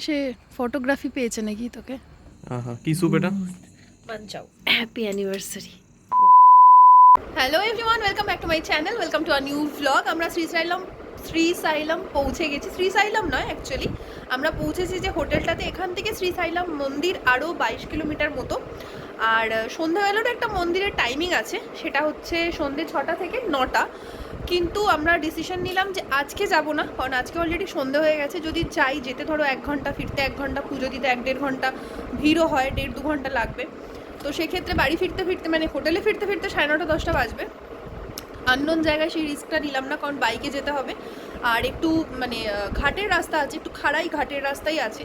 এসে ফটোগ্রাফি পেয়েছে নাকি তোকে? কি স্যুপ এটা? বানচাও happy anniversary. Hello everyone, welcome back to my channel, welcome to a new vlog. আমরা শ্রীসাইলাম পৌঁছে গেছি। শ্রীসাইলাম নয়, অ্যাকচুয়ালি আমরা পৌঁছেছি যে হোটেলটাতে, এখান থেকে শ্রীসাইলাম মন্দির আরও 22 কিলোমিটার মতো। আর সন্ধ্যাবেলারও একটা মন্দিরের টাইমিং আছে, সেটা হচ্ছে সন্ধ্যে 6টা থেকে 9টা। কিন্তু আমরা ডিসিশন নিলাম যে আজকে যাব না, কারণ আজকে অলরেডি সন্ধে হয়ে গেছে। যদি চাই যেতে ধরো 1 ঘন্টা, ফিরতে 1 ঘন্টা, পুজো দিতে 1-1.5 ঘন্টা, ভিড়ও হয় 1.5-2 ঘন্টা লাগবে। তো সেক্ষেত্রে বাড়ি ফিরতে ফিরতে মানে হোটেলে ফিরতে ফিরতে 9:30-10টা বাজবে। আননোন জায়গায় সেই রিস্কটা নিলাম না, কারণ বাইকে যেতে হবে। আর একটু মানে ঘাটের রাস্তা আছে, একটু খাড়াই ঘাটের রাস্তাই আছে।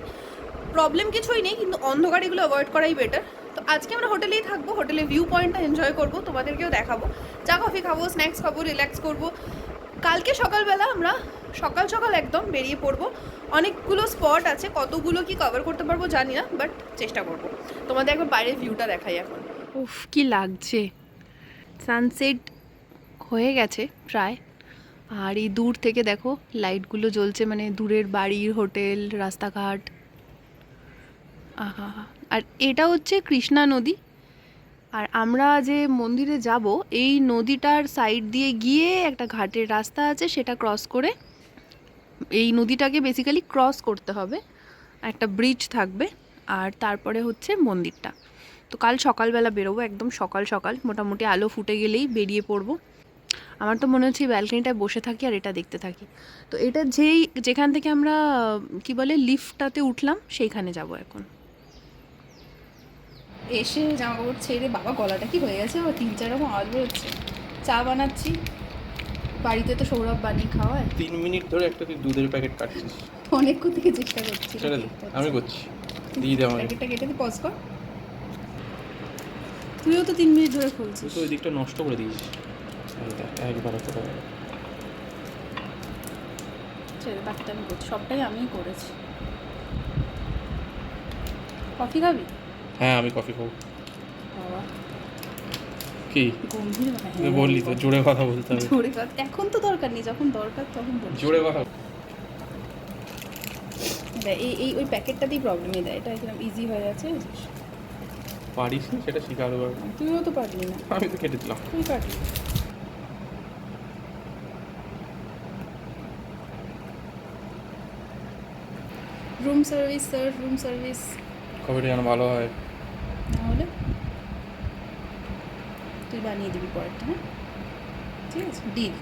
প্রবলেম কিছুই নেই, কিন্তু অন্ধকার এগুলো অ্যাভয়েড করাই বেটার। তো আজকে আমরা হোটেলেই থাকবো, হোটেলে ভিউ পয়েন্টটা এনজয় করবো, তোমাদেরকেও দেখাবো। চা কফি খাবো, স্ন্যাক্স খাবো, রিল্যাক্স করবো। কালকে সকালবেলা আমরা সকাল সকাল একদম বেরিয়ে পড়বো। অনেকগুলো স্পট আছে, কতগুলো কি কভার করতে পারবো জানি না, বাট চেষ্টা করবো। তোমাদের একবার বাইরের ভিউটা দেখাই এখন। উফ, কি লাগছে! সানসেট হয়ে গেছে প্রায়। আর এই দূর থেকে দেখো লাইটগুলো জ্বলছে, মানে দূরের বাড়ির, হোটেল, রাস্তাঘাট। আহা! আর এটা হচ্ছে কৃষ্ণা নদী। আর আমরা যে মন্দিরে যাব, এই নদীটার সাইড দিয়ে গিয়ে একটা ঘাটের রাস্তা আছে, সেটা ক্রস করে এই নদীটাকে বেসিক্যালি ক্রস করতে হবে। একটা ব্রিজ থাকবে, আর তারপরে হচ্ছে মন্দিরটা। তো কাল সকালবেলা বেরোবো, একদম সকাল সকাল, মোটামুটি আলো ফুটে গেলেই বেরিয়ে পড়বো। আমার তো মনে হচ্ছে এই ব্যালকনিটায় বসে থাকি আর এটা দেখতে থাকি। তো এটা যেখান থেকে আমরা কি বলে লিফটটাতে উঠলাম, সেইখানে যাব এখন। এসে জামা কাপড় ছেড়ে, বাবা গলাটা কি হয়ে গেছে, আবার 3-4 রকম আওয়াজ বেরোচ্ছে। চা বানাচ্ছি, বাড়িতে তো সৌরভ বানিয়ে খাওয়ায়। 3 মিনিট ধরে একটা তুই দুধের প্যাকেট কাটছিস। অনেকক্ষণ থেকে চেষ্টা করছি। আমি করছি, দিয়ে দে আমাকে। প্যাকেটটা কেটে দিয়ে পজ কর। তুইও তো 3 মিনিট ধরে খুলছিস। তুই ওই দিকটা নষ্ট করে দিয়েছিস। একবার করে ছেড়ে, বাকিটা আমি করছি, সবটাই আমিই করেছি। কফি খাবি? হ্যাঁ, আমি কফি খাবো। বাবা কি গম্ভীর তুই বললি তো জোরে কথা বলতে হবে। জোরে কথা এখন তো দরকার নেই, যখন দরকার তখন বলিস। জোরে কথা এই ওই প্যাকেটটাতেই প্রবলেমই দেয়, এটা একদম ইজি হয়ে যাচ্ছে। পারিস না সেটা শিকার হবে। তুইও তো পারলি না। আমি তো কেটে দিলাম। তুই কাটলি। Room service sir, room service. কফিটা যেন ভালো হয়। তাহলে তুই বানিয়ে দিবি পরেরটা, হ্যাঁ ঠিক আছে, ডিল।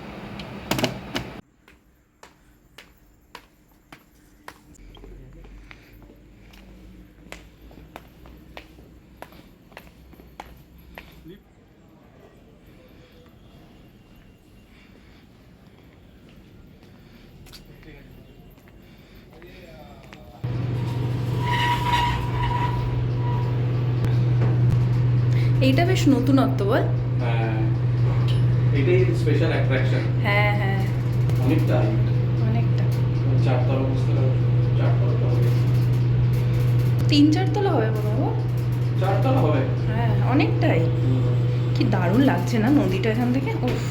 এইটা বেশ নতুনত্ব, বল? হ্যাঁ, এটাই স্পেশাল অ্যাট্রাকশন। হ্যাঁ হ্যাঁ, অনেকটা অনেকটা। 4 তলা বসতে হবে। 4 তলা তো হবে। 3-4 তলা হবে মনে হয়। 4 তলা হবে। হ্যাঁ, অনেকটাই। কি দারুণ লাগছে না নদীটা এখান থেকে, উফ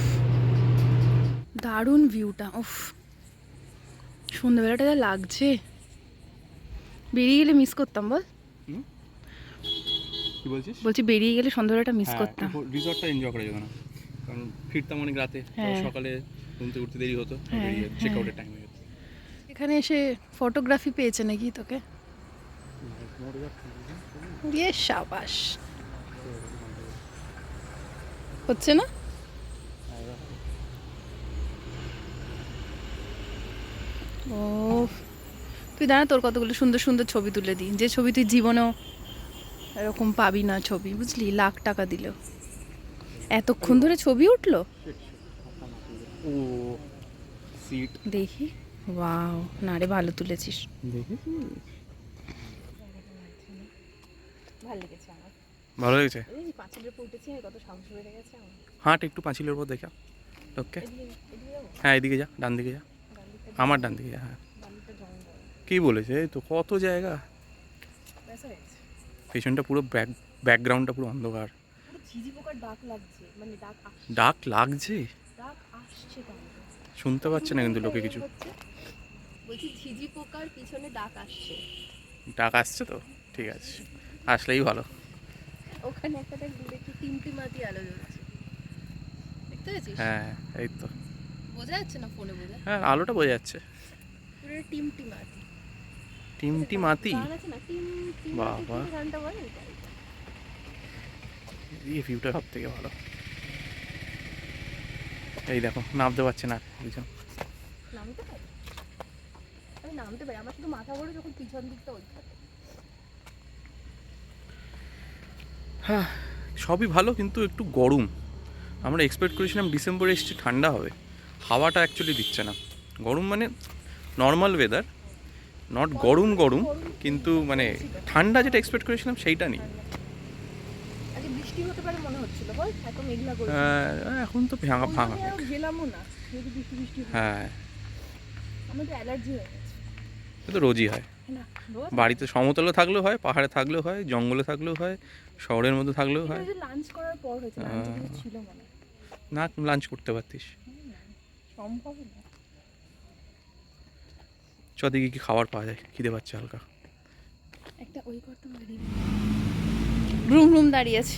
দারুণ ভিউটা, উফ সন্ধ্যাবেলাটা যা লাগছে। বেরিয়ে গেলে মিস করতাম, বল? কি বলছিস? বলছি বেরিয়ে গেলে সন্ধ্যাবেলাটা মিস করতাম। রিসর্টটা এনজয় করা যেত না, কারণ ফিরতাম অনেক রাতে, সকালে ঘুম থেকে উঠতে দেরি হতো, চেক আউটের টাইম হয়ে যেত। এখানে এসে ফটোগ্রাফি পেয়েছে নাকি তোকে? ইয়ে শাবাশ, হচ্ছে না? ও তুই দাঁড়া, তোর কতগুলো সুন্দর সুন্দর ছবি তুলে দিই, যে ছবি তুই জীবনেও এরকম পাবি না ছবি, বুঝলি? লাখ টাকা দিলেও। এতক্ষণ ধরে ছবি উঠলো, ও সিট দেখি। ওয়াও, না রে, ভালো তুলেছিস। ভালো লেগেছে আমার। ভালো লেগেছে। এই পাঁচিলের উপর উঠেছি, কত সাহস বেড়ে গেছে আমার। হাঁট একটু পাঁচিলের উপর দেখা। ওকে, হ্যাঁ এদিকে যা, ডান দিকে যা, আমার ডান দিকে যা। হ্যাঁ, কি বলেছে? এই তো কত জায়গা। পেছনটা পুরো ব্যাকগ্রাউন্ডটা পুরো অন্ধকার। ঝিঝি পোকার ডাক লাগছে, মানে ডাক লাগছে, ডাক আসছে। শুনতে পাচ্ছে না কিন্তু লোকে কিছু। বলছি ঝিঝি পোকার পিছনে ডাক আসছে। ডাক আসছে তো, ঠিক আছে, আসলেই ভালো। ওখানে একটা দেখ দূরে কি টিমটিমাতি আলো জ্বলছে, দেখতে পেয়েছিস? হ্যাঁ এই তো, বোঝা যাচ্ছে না ফোনে? বোঝা হ্যাঁ আলোটা বোঝা যাচ্ছে। পুরো টিমটিমাতি টিমটিমাতি, গান আছে না, টিমটিমাতি বাবা কি গানটা বলে এটা? এই ভিউটা সব থেকে ভালো। এই দেখো নামতে পারছে না দুজন। নামতে পারি? আমি নামতে পারি, আমার শুধু মাথা ঘোরে যখন পিছন দিকটা ওইখানে। হ্যাঁ সবই ভালো, কিন্তু একটু গরম। আমরা এক্সপেক্ট করেছিলাম ডিসেম্বরে এসছে ঠান্ডা হবে, হাওয়াটা অ্যাকচুয়ালি দিচ্ছে না। গরম মানে নর্মাল ওয়েদার, নট গরম গরম, কিন্তু মানে ঠান্ডা যেটা এক্সপেক্ট করেছিলাম সেইটা নেই। আজকে বৃষ্টি হতে পারে মনে হচ্ছিল, বল এত মেঘলা করে। এখন তো ভাঙা ভাঙা মেঘ। গেলামও না যদি বৃষ্টি বৃষ্টি হয়। হ্যাঁ আমার তো অ্যালার্জি হয়ে গেছে। এ তো রোজই হয়, না রোজ বাড়িতে সমতলে থাকলেও হয়, পাহাড়ে থাকলেও হয়, জঙ্গলে থাকলেও হয়, শহরের মধ্যে থাকলেও হয়। লাঞ্চ করার পর হয়েছে, লাঞ্চে কিছু ছিল মনে হয়। না লাঞ্চ করতে পারতিস। সম্ভব না। চ দিকে কি খাবার পাওয়া যায়, খিদে পাচ্ছে হালকা। একটা ওই করতে পারি, রুম রুম দাঁড়িয়ে আছে,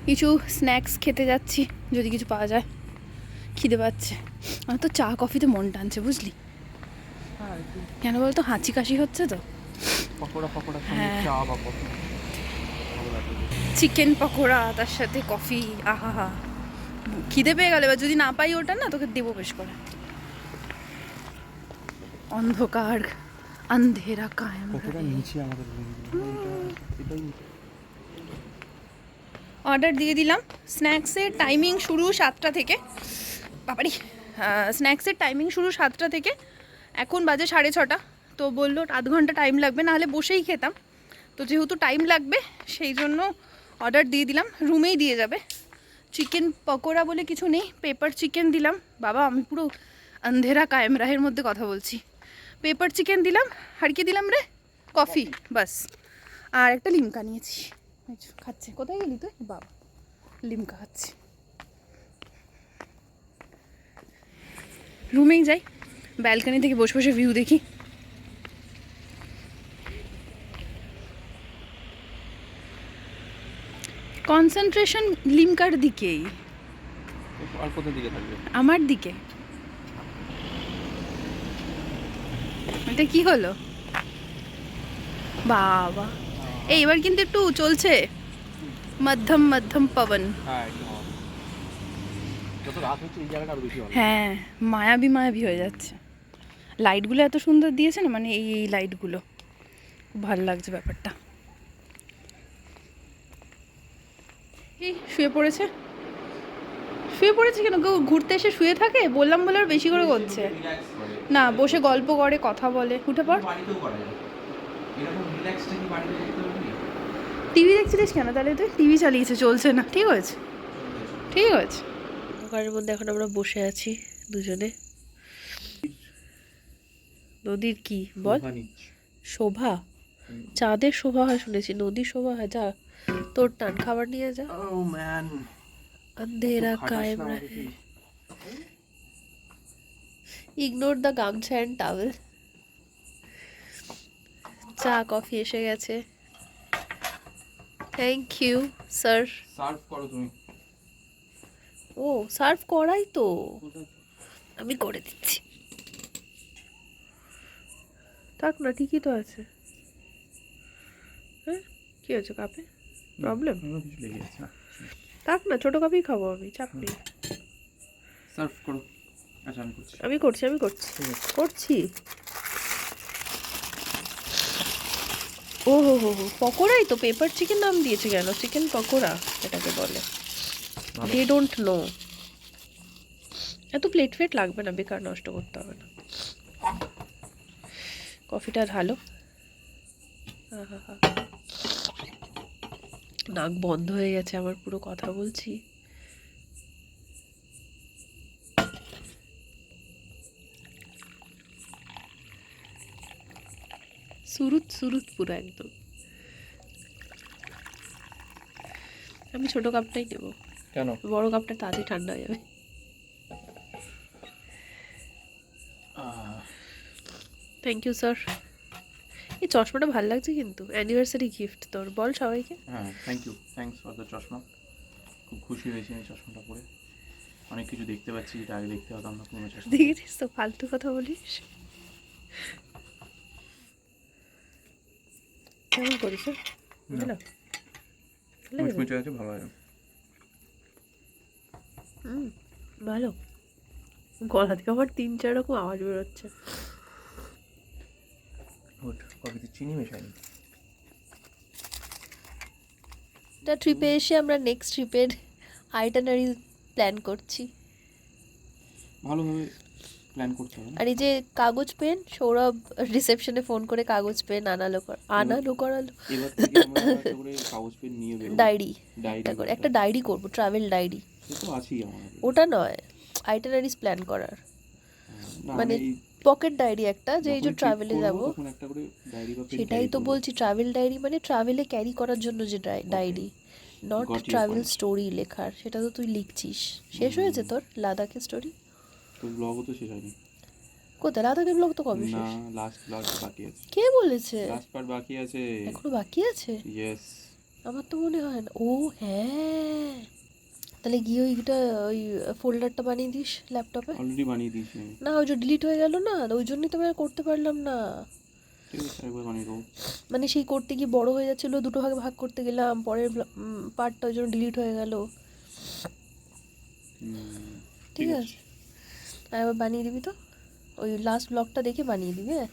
কিছু স্ন্যাক্স খেতে যাচ্ছি যদি কিছু পাওয়া যায়, খিদে পাচ্ছে। আমার তো চা কফিতে মন টানছে বুঝলি, কেন বলতো হাঁচি কাশি হচ্ছে তো। পকোড়া পকোড়া হ্যাঁ। চা বা কফি, চিকেন পকোড়া তার সাথে কফি, আহা হা, খিদে পেয়ে গেল। এবার যদি না পাই ওটা না তোকে দেবো বেশ করে। অন্ধকার আন্ধেরা কায়েম নিচে আমাদের অর্ডার দিয়ে দিলাম। স্ন্যাক্সের টাইমিং শুরু 7টা থেকে, বাবারি, স্ন্যাক্সের টাইমিং শুরু 7টা থেকে, এখন বাজে 6:30। তো বললো আধ ঘন্টা টাইম লাগবে, নাহলে বসেই খেতাম। তো যেহেতু টাইম লাগবে সেই জন্য অর্ডার দিয়ে দিলাম, রুমেই দিয়ে যাবে। চিকেন পকোড়া বলে কিছু নেই, পেপার চিকেন দিলাম। বাবা আমি পুরো আন্ধেরা কায়েমরাহের মধ্যে কথা বলছি। পেপার চিকেন দিলাম, আর কি দিলাম রে, কফি, বাস। আর একটা লিমকা নিয়েছি, খাচ্ছে। কোথায় গেলি তুই? বাবা লিমকা খাচ্ছি। রুমেই যাই, ব্যালকনি থেকে বসে বসে ভিউ দেখি। কনসেন্ট্রেশন লিমকার দিকেই, আর কোথা দিকে থাকবে? আমার দিকে। এটা কি হলো বাবা? এই এবার কিন্তু একটু চলছে মধ্যম মধ্যম পবন। হ্যাঁ যত রাত হচ্ছে এই জায়গাটা আরো বেশি ভালো। হ্যাঁ মায়াবী মায়াবী হয়ে যাচ্ছে। লাইটগুলো এত সুন্দর দিয়েছে না, মানে এই এই লাইটগুলো খুব ভালো লাগছে ব্যাপারটা। এই শুয়ে পড়েছে, শুয়ে পড়েছে কেন? কেউ ঘুরতে এসে শুয়ে থাকে? বললাম বলে আর বেশি করে করছে না, বসে গল্প করে, কথা বলে। উঠে পড়। টিভি দেখছিলিস কেন তাহলে? তুই টিভি চালিয়েছে, চলছে না, ঠিক আছে ঠিক আছে। দোকানের মধ্যে এখন আমরা বসে আছি দুজনে। নদীর কি বল? শোভা? চাঁদের শোভা হয় শুনেছি, নদীর শোভা হয়? যা তোর টান, খাবার নিয়ে যা। ও ম্যান, अंधेरा कायम रहे, ইগনোর দ্য গামছা অ্যান্ড টাওয়েল। চা কফি এসে গেছে, থ্যাংক ইউ স্যার। সার্ভ করো তুমি। ও সার্ভ করাই তো, আমি করে দিচ্ছি। থাক না, ঠিকই তো আছে। হ্যাঁ কি হয়েছে, কাপে প্রবলেম? কিছু লেগে গেছে। থাক না, ছোটো কাপেই খাবো আমি, চাপ নেই। সার্ভ করো। আচ্ছা আমি করছি। আমি করছি আমি করছি করছি। ও হো হো হো, পকোড়াই তো, পেপার চিকেন নাম দিয়েছে কেন? চিকেন পকোড়া এটাকে বলে, দে ডোন্ট নো। এত প্লেট ফেট লাগবে না, বেকার নষ্ট করতে হবে না। কফিটা ঢালো। নাক বন্ধ হয়ে গেছে আমার পুরো, কথা বলছি। সুরুত সুরুত পুরো একদম। আমি ছোট কাপটাই নেব, কেন? বড় কাপটা তাড়াতাড়ি ঠান্ডা হয়ে যাবে। Thank you sir. এই চশমাটা ভালো লাগছে কিন্তু, অ্যানিভার্সারি গিফট তোর, বল সবাইকে। হ্যাঁ, থ্যাঙ্কস ফর দ্য চশমা। খুব খুশি হয়েছি এই চশমাটা পরে। অনেক কিছু দেখতে পাচ্ছি যেটা আগে দেখতে হতাম না কোনো চশমা। দেখেছিস তো, ফালতু কথা বলিস। কেমন করিস? বুঝলো মুচমুচে আছে, ভালো আছে। ভালো। গলা থেকে আমার 3-4 রকম আওয়াজ বেরোচ্ছে। গুড, কফিতে চিনি মেশাইনি। এটা ট্রিপে এসে আমরা নেক্সট ট্রিপের আইটানারি প্ল্যান করছি। ভালোভাবে প্ল্যান করতে হবে। আর এই যে কাগজ পেন, সৌরভ রিসেপশনে ফোন করে কাগজ পেন আনালো করালো। এবার থেকে আমরা একটা করে কাগজ পেন নিয়ে বেরোবো। ডায়েরি একটা করে। ডায়েরি করবো, ট্রাভেল ডায়েরি। সে তো আছেই আমাদের। ওটা নয়, আইটানারিজ প্ল্যান করার, না, মানে এই পকেট ডায়েরি একটা, যে এই যে যখন ট্রাভেলে trip যাব। করবো তখন একটা করে ডায়েরি বা পেন সেটাই তো বলছি, ট্রাভেল ডায়েরি মানে ট্রাভেলে ক্যারি করার জন্য যে diary, not Got your travel point. Story লেখার। সেটা তো তুই লিখছিস। শেষ হয়েছে তোর লাদাখের স্টোরি? তো ব্লগও তো শেষ হয়নি। কোথায় লাদাখের ব্লগ তো কবে না, শেষ? লাস্ট ব্লগ বাকি আছে। কে বলেছে? লাস্ট পার্ট বাকি আছে। এখনো বাকি আছে? ইয়েস। আমার তো মনে হয় না। ও হ্যাঁ, তাহলে গিয়ে ওইটা, ওই ফোল্ডারটা বানিয়ে দিস ল্যাপটপে। অলরেডি বানিয়ে দিয়েছি আমি। না, ওই যে ডিলিট হয়ে গেল না, ওই জন্যই তো আমি আর করতে পারলাম না। ঠিক আছে, একবার বানিয়ে দেবো। মানে সেই করতে গিয়ে বড় হয়ে যাচ্ছিলো, দুটো ভাগে ভাগ করতে গেলাম, পরের পার্টটা ওই জন্য ডিলিট হয়ে গেল। ঠিক আছে, আর এবার বানিয়ে দিবি তো, ওই লাস্ট ব্লগটা দেখে বানিয়ে দিবি। হ্যাঁ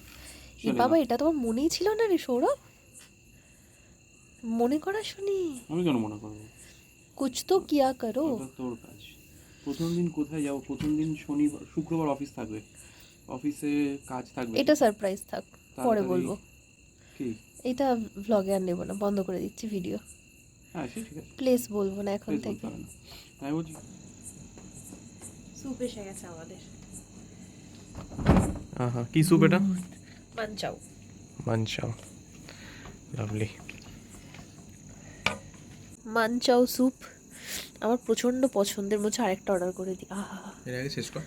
এ বাবা, এটা তোমার মনেই ছিল না রে সৌরভ, মনে করা শুনি। আমি কেন মনে করবো? কুছ তো কিয়া করো। ওটা তোর কাজ। প্রথম দিন কোথায় যাবো? প্রথম দিন শনিবার শুক্রবার অফিস থাকবে, অফিসে কাজ থাকবে। এটা সারপ্রাইজ থাক, পরে তাড়াতাড়ি- বলবো। কি? এটা ভ্লগে আর নেবো না, বন্ধ করে দিচ্ছি ভিডিও। হ্যাঁ, সে ঠিক আছে, প্লেস বলবো না এখন প্লিজ থেকে। বলতে হবে না। আমি বলছি স্যুপ এসে গেছে আমাদের। হ্যাঁ, কি স্যুপ এটা? Manchow. Manchow, lovely. Manchow soup আমার প্রচন্ড পছন্দের, মধ্যে আরেকটা অর্ডার করে দিই। আহা, এর আগে শেষ কর।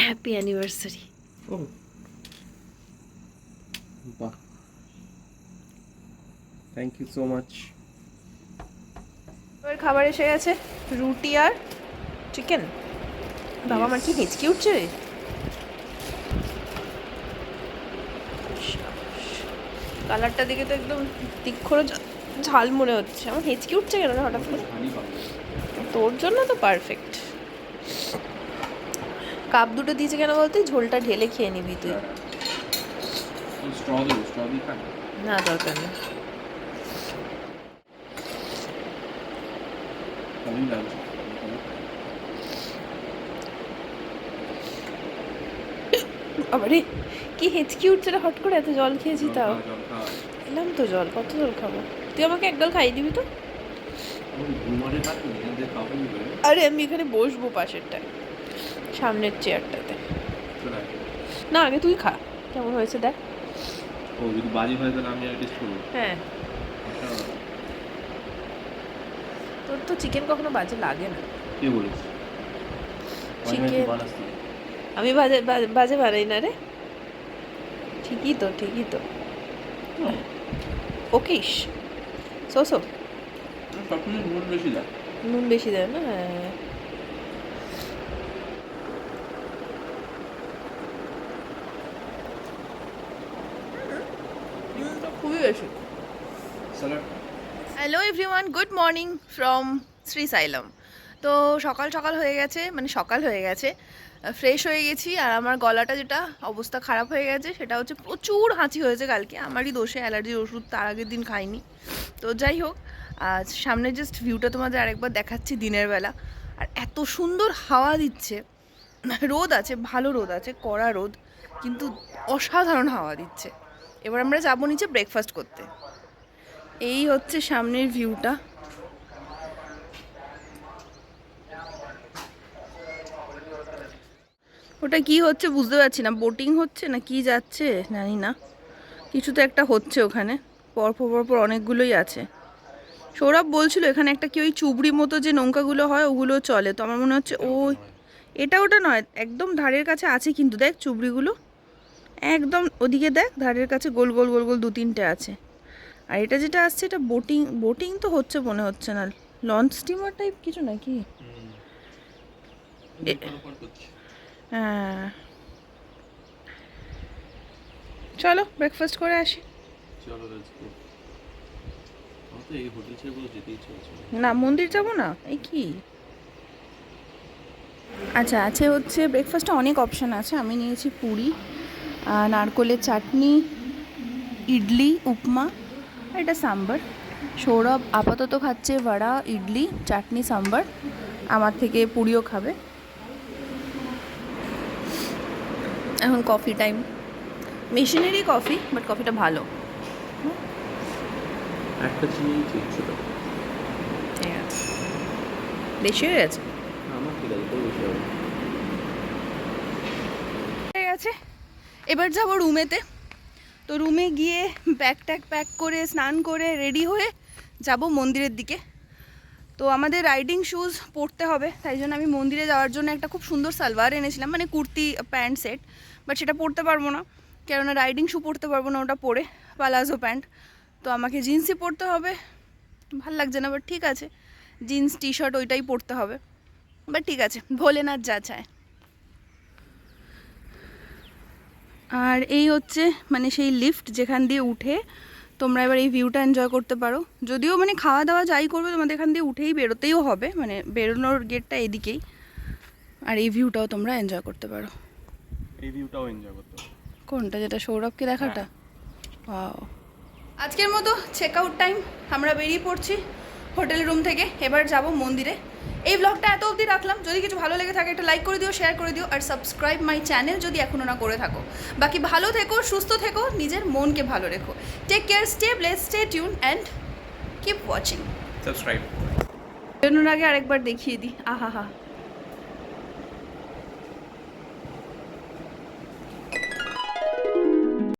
Happy anniversary. ও বাহ, থ্যাংক ইউ সো মাচ। এবার খাবার এসে গেছে, রুটি আর চিকেন। বাবা আমার কি হেঁচকি উঠছে রে। কালারটা দেখে তো একদম তীক্ষ্ণ ঝাল মনে হচ্ছে। আমার হেঁচকি উঠছে কেন রে হঠাৎ করে? তোর জন্য তো পারফেক্ট। কাপ দুটো দিয়েছে কেন বলতে, ঝোলটা ঢেলে খেয়ে নিবি তুই। না, দরকার নেই। আবারে কি হেঁচকি উঠছে রে হট করে, এত জল খেয়েছি তাও। এলাম তো জল, কত জল খাবো? তুই আমাকে একদল খাইয়ে দিবি তো। আরে আমি এখানে বসবো পাশেরটায়, সামনের চেয়ারটাতে। না, আগে তুই খা, কেমন হয়েছে দেখ। ও যদি বাজি হয় তাহলে আমি আর টেস্ট করব। হ্যাঁ, তোর তো চিকেন কখনো বাজে লাগে না। কে বলেছে? চিকেন আমি বাজে বাজে বানাই না রে। ঠিকই তো ওকিস সো সবসময় নুন বেশি দেয়। নুন বেশি দেয় না। হ্যাঁ, খুবই বেশি। Hello everyone, good morning from Srisailam. তো সকাল হয়ে গেছে, মানে সকাল হয়ে গেছে, ফ্রেশ হয়ে গেছি। আর আমার গলাটা যেটা অবস্থা খারাপ হয়ে গেছে সেটা হচ্ছে প্রচুর হাঁচি হয়েছে কালকে। আমারই দোষে, অ্যালার্জির ওষুধ তার আগের দিন খাইনি। তো যাই হোক, আজ সামনে জাস্ট ভিউটা তোমাদের আরেকবার দেখাচ্ছি দিনের বেলা। আর এত সুন্দর হাওয়া দিচ্ছে, রোদ আছে, ভালো রোদ আছে, কড়া রোদ, কিন্তু অসাধারণ হাওয়া দিচ্ছে। এবার আমরা যাবো নিচে ব্রেকফাস্ট করতে। এই হচ্ছে সামনের ভিউটা। ওটা কি হচ্ছে বুঝতে পারছি না, বোটিং হচ্ছে না কি যাচ্ছে জানি না। কিছু তো একটা হচ্ছে ওখানে, পরপর পরপর অনেকগুলোই আছে। সৌরভ বলছিল এখানে একটা কি ওই চুবড়ি মতো যে নৌকাগুলো হয় ওগুলো চলে, তো আমার মনে হচ্ছে ওই এটা ওটা নয়, একদম ধারের কাছে আছে কিন্তু দেখ চুবড়িগুলো, একদম ওদিকে দেখ ধারের কাছে গোল গোল গোল গোল 2-3টে আছে। আর এটা যেটা আসছে এটা বোটিং, বোটিং তো হচ্ছে মনে হচ্ছে না, লঞ্চ স্টিমার টাইপ কিছু নাকি। হ্যাঁ চলো ব্রেকফাস্ট করে আসি। না মন্দির যাবো না, এই কি। আচ্ছা আছে হচ্ছে ব্রেকফাস্টে অনেক অপশান আছে, আমি নিয়েছি পুরি, নারকোলের চাটনি, ইডলি, উপমা, আর এটা সাম্বার। সৌরভ আপাতত খাচ্ছে বড়া, ইডলি, চাটনি, সাম্বার, আমার থেকে পুরিও খাবে। এখন কফি টাইম, মেশিনেরই কফি, বাট কফিটা ভালো। একটা চিনি ঠিক ছিল, ঠিক আছে, বেশি হয়ে গেছে। আমার ঠিক আছে, তোর বেশি হবে। হয়ে গেছে, এবার যাবো রুমেতে। তো রুমে গিয়ে ব্যাগ ট্যাগ প্যাক করে স্নান করে রেডি হয়ে যাব মন্দিরের দিকে। তো আমাদের রাইডিং শ্যুজ পরতে হবে, তাই জন্য আমি মন্দিরে যাওয়ার জন্য একটা খুব সুন্দর সালোয়ার এনেছিলাম, মানে কুর্তি প্যান্ট সেট, বাট সেটা পরতে পারবো না, কেননা রাইডিং শ্যু পরতে পারবো না ওটা পরে, পালাজো প্যান্ট। তো আমাকে জিন্সই পরতে হবে, ভাল লাগছে না বাট ঠিক আছে, জিন্স টি শার্ট ওইটাই পরতে হবে, বাট ঠিক আছে, ভোলেনাথ যা চায়। আর এই হচ্ছে মানে সেই লিফট যেখান দিয়ে উঠে তোমরা এবার এই ভিউটা এনজয় করতে পারো। যদিও মানে খাওয়া দাওয়া যাই করবে তোমাদের এখান দিয়ে উঠেই বেরোতেও হবে, মানে বেরোনোর গেটটা এদিকেই, আর এই ভিউটাও তোমরা এনজয় করতে পারো। এই ভিউটাও এনজয় করতে পারো। কোনটা, যেটা সৌরভকে দেখাটা? ওয়াও। আজকের মতো চেক আউট টাইম, আমরা বেরিয়ে পড়ছি হোটেল রুম থেকে, এবার যাব মন্দিরে। এই ব্লগটা এত অবধি রাখলাম, যদি কিছু ভালো লেগে থাকে একটা লাইক করে দিও, শেয়ার করে দিও, আর সাবস্ক্রাইব মাই চ্যানেল যদি এখনও না করে থাকো। বাকি ভালো থেকো, সুস্থ থেকো, নিজের মনকে ভালো রেখো। Take care, stay bless, stay tune and keep watching. Subscribe. বেরোনোর আগে আরেকবার দেখিয়ে দিই, আহা হা।